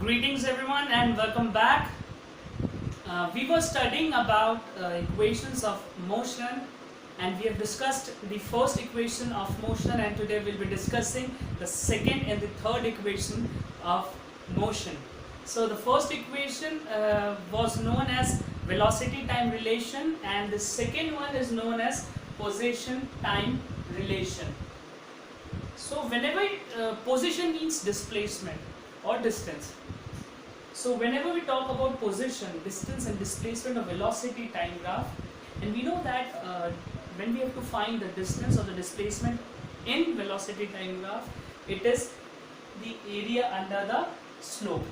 Greetings everyone and welcome back. We were studying about equations of motion and we have discussed the first equation of motion, and today we'll be discussing the second and the third equation of motion. So the first equation was known as velocity time relation, and the second one is known as position time relation. So whenever position means displacement or distance. So whenever we talk about position, distance and displacement of velocity time graph, and we know that when we have to find the distance or the displacement in velocity time graph, it is the area under the slope.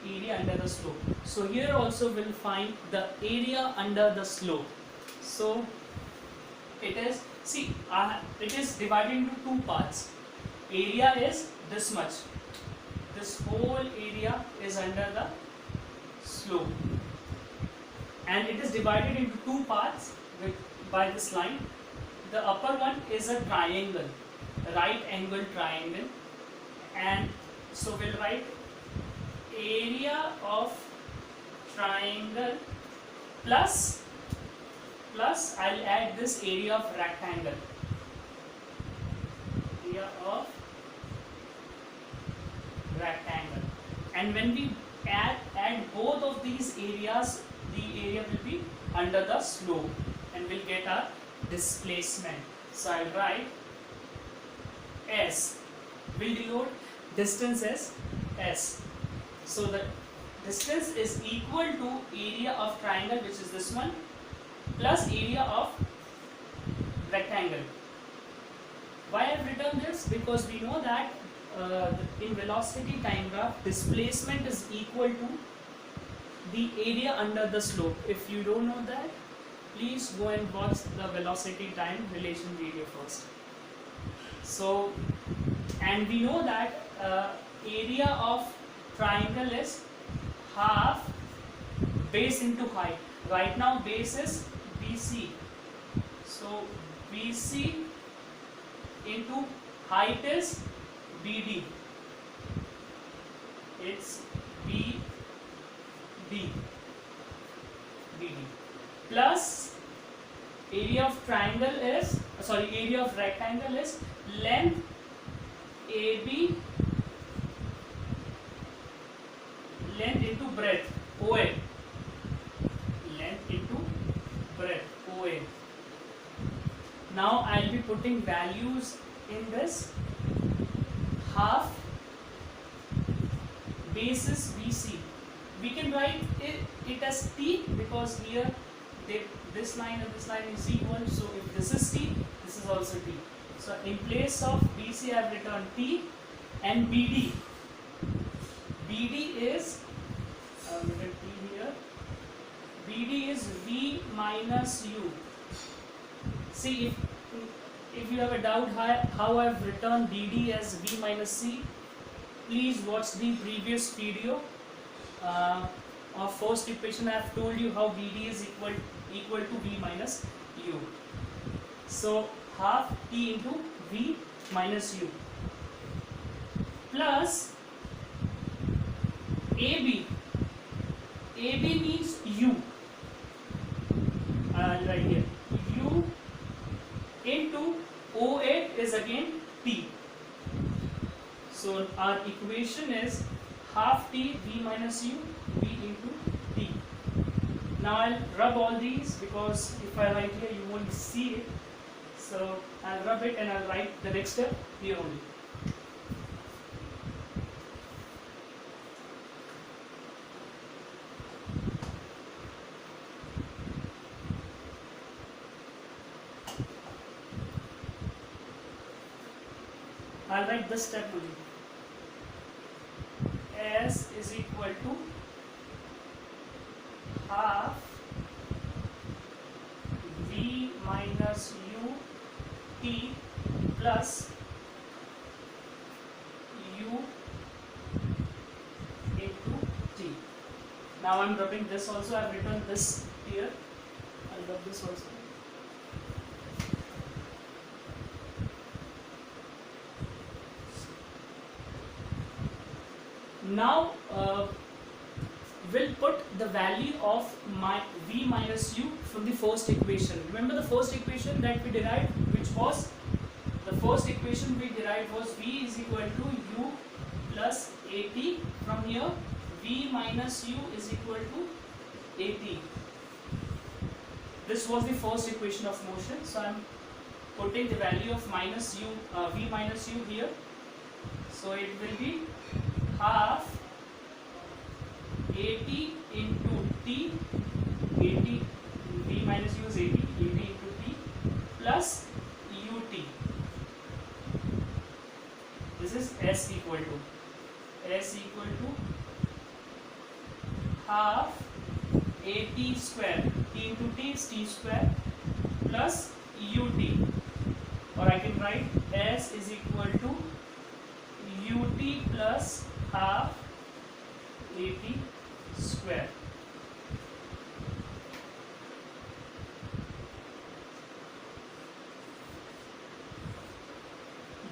Area under the slope. So here also we'll find the area under the slope. So it is, it is divided into two parts. Area is this much. This whole area is under the slope, and it is divided into two parts by this line. The upper one is a triangle, right angle triangle, and so we'll write area of triangle plus I'll add this area of rectangle. Area of rectangle, and when we add both of these areas, the area will be under the slope and we'll get our displacement. So I'll write S. We'll denote distance as S. So the distance is equal to area of triangle, which is this one, plus area of rectangle. Why I've written this? Because we know that in velocity time graph, displacement is equal to the area under the slope. If you don't know that, please go and watch the velocity time relation video first. So, and we know that area of triangle is half base into height. Right now base is BC. So BC into height is BD. It's BD. Plus area of triangle is, area of rectangle is length AB, length into breadth OA. Length into breadth OA. Now I'll be putting values in this. Half base is BC. We can write it as T because here this line and this line is equal. So if this is T, this is also T. So in place of BC, I have written T, and BD. BD is T here. BD is V minus U. See, if you have a doubt how I have written BD as V minus C, please watch the previous video of first equation. I have told you how BD is equal to V minus U. So half T into V minus U plus AB. AB means U. Right here. U into OA is again T. So our equation is half T V minus U V into T. Now I'll rub all these because if I write here you won't see it. So I'll rub it and I'll write the next step here only. I'll write this step only. S is equal to half V minus U T plus U into T. Now I'm rubbing this also. I've written this here. I'll rub this also. Now we'll put the value of my v minus u from the first equation. Remember the first equation that we derived, which was the first equation we derived was v is equal to u plus at. From here v minus u is equal to at. This was the first equation of motion, so I am putting the value of minus u, v minus u here. So it will be half at into t, at v minus u is at into t plus ut. This is s equal to half at square, t into t is t square plus ut, or I can write s is equal to ut plus half at square.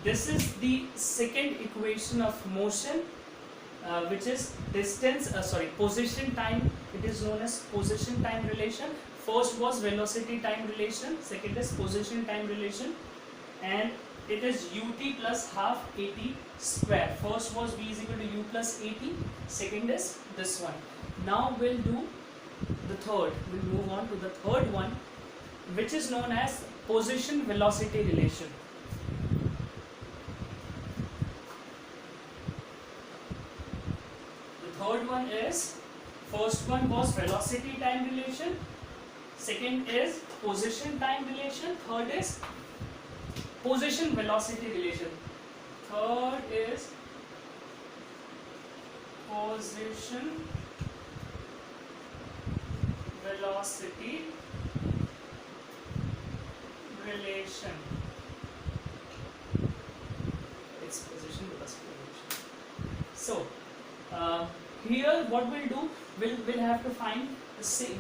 This is the second equation of motion, which is position time. It is known as position time relation. First was velocity time relation, second is position time relation, and it is ut plus half at square. First was v is equal to u plus at, second is this one. Now we'll do the third. We'll move on to the third one, which is known as position velocity relation. Third one is, first one was velocity time relation, second is position time relation, third is position velocity relation. Third is position velocity relation. It's position velocity relation. So here what we'll do, we'll have to find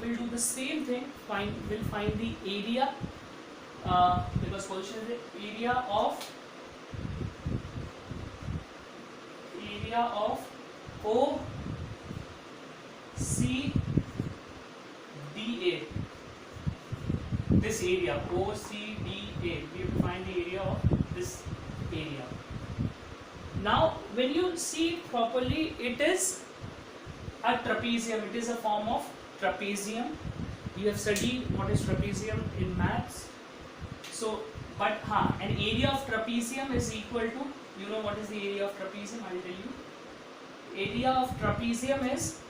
we'll do the same thing. We'll find the area, because position is the area of OCDA. This area OCDA, we have to find the area of this area. Now when you see it properly, it is a trapezium. It is a form of trapezium. You have studied what is trapezium in maths. So, but an area of trapezium is equal to, you know what is the area of trapezium? I will tell you. Area of trapezium is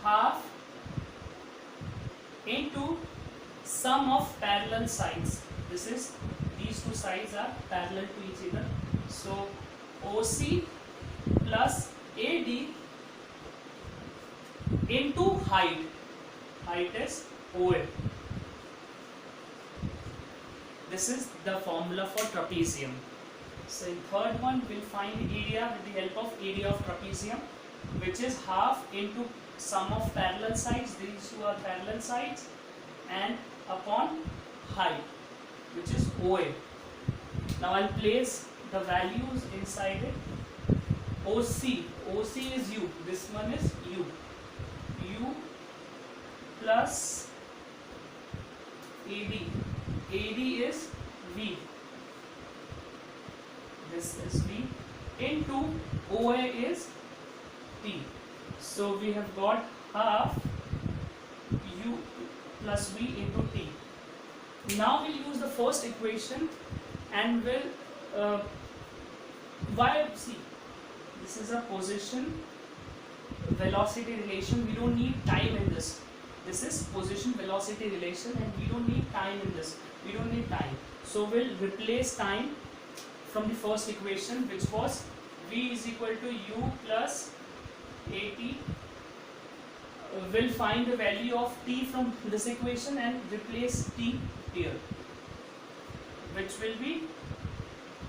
half into sum of parallel sides. This is, these two sides are parallel to each other. So OC plus AD into height. Height is OA. This is the formula for trapezium. So in third one, we'll find the area with the help of area of trapezium, which is half into sum of parallel sides. These two are parallel sides, and upon height, which is OA. Now I'll place the values inside it. OC is U, this one is U, U plus AD is V, this is V, into OA is T. So we have got half U plus V into T. Now we'll use the first equation and we'll see, this is a position velocity relation. We don't need time in this. This is position velocity relation and we don't need time in this. We don't need time. So we'll replace time from the first equation, which was V is equal to U plus AT. We'll find the value of T from this equation and replace T here, which will be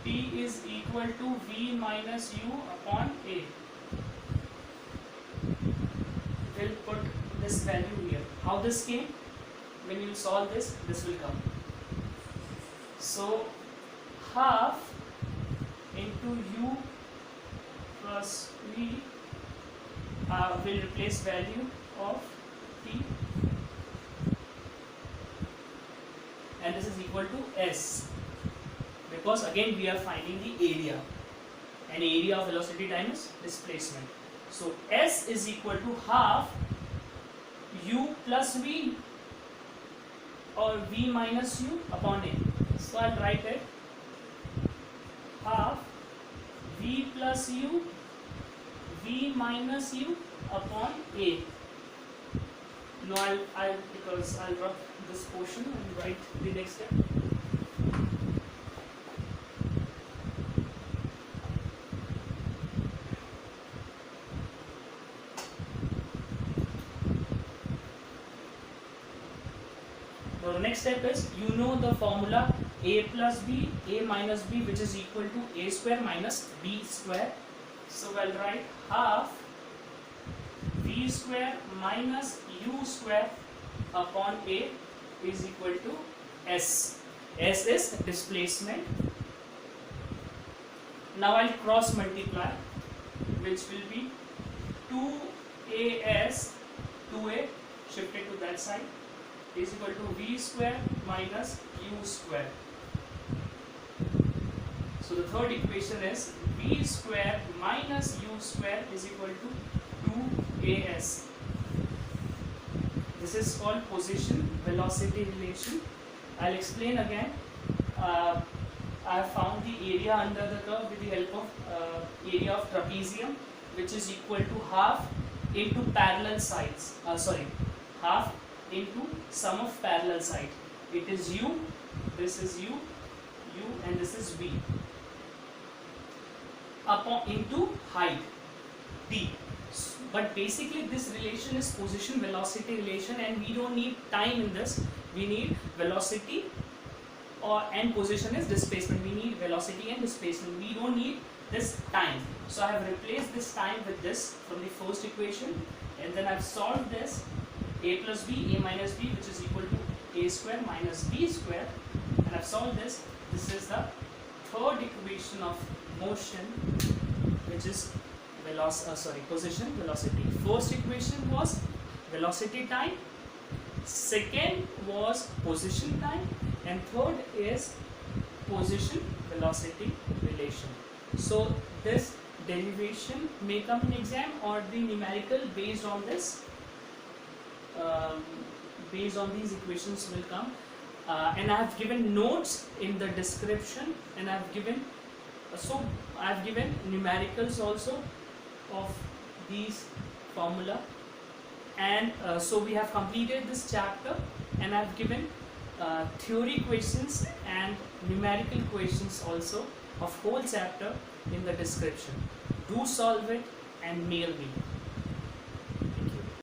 T is equal to V minus U upon A. We'll put this value here. How this came? When you solve this, this will come. So half into U plus V will replace value of T, and this is equal to S, because again we are finding the area, and area of velocity times displacement. So S is equal to half U plus V or V minus U upon A. So I'll write it half V plus U, V minus U upon A. No, I'll because I'll drop this portion and write the next step. So the next step is, you know the formula A plus B, A minus B, which is equal to A square minus B square. So I'll write half V square minus U square upon A is equal to S. S is displacement. Now I'll cross multiply, which will be 2AS, 2A shifted to that side, is equal to V square minus U square. So the third equation is V square minus U square is equal to 2AS. This is called position velocity relation. I'll explain again. I have found the area under the curve with the help of area of trapezium, which is equal to half into parallel sides. Half into sum of parallel side. It is U, this is U, and this is V. Upon into height, T. But basically this relation is position velocity relation, and we don't need time in this. We need velocity and position is displacement. We need velocity and displacement. We don't need this time. So I have replaced this time with this from the first equation, and then I've solved this A plus B, A minus B, which is equal to A square minus B square, and I've solved this. This is the third equation of motion, which is position velocity. First equation was velocity time, second was position time, and third is position velocity relation. So this derivation may come in exam, or the numerical based on this, based on these equations will come. And I have given notes in the description, and I have given numericals also of these formula, and so we have completed this chapter, and I have given theory questions and numerical questions also of whole chapter in the description. Do solve it and mail me.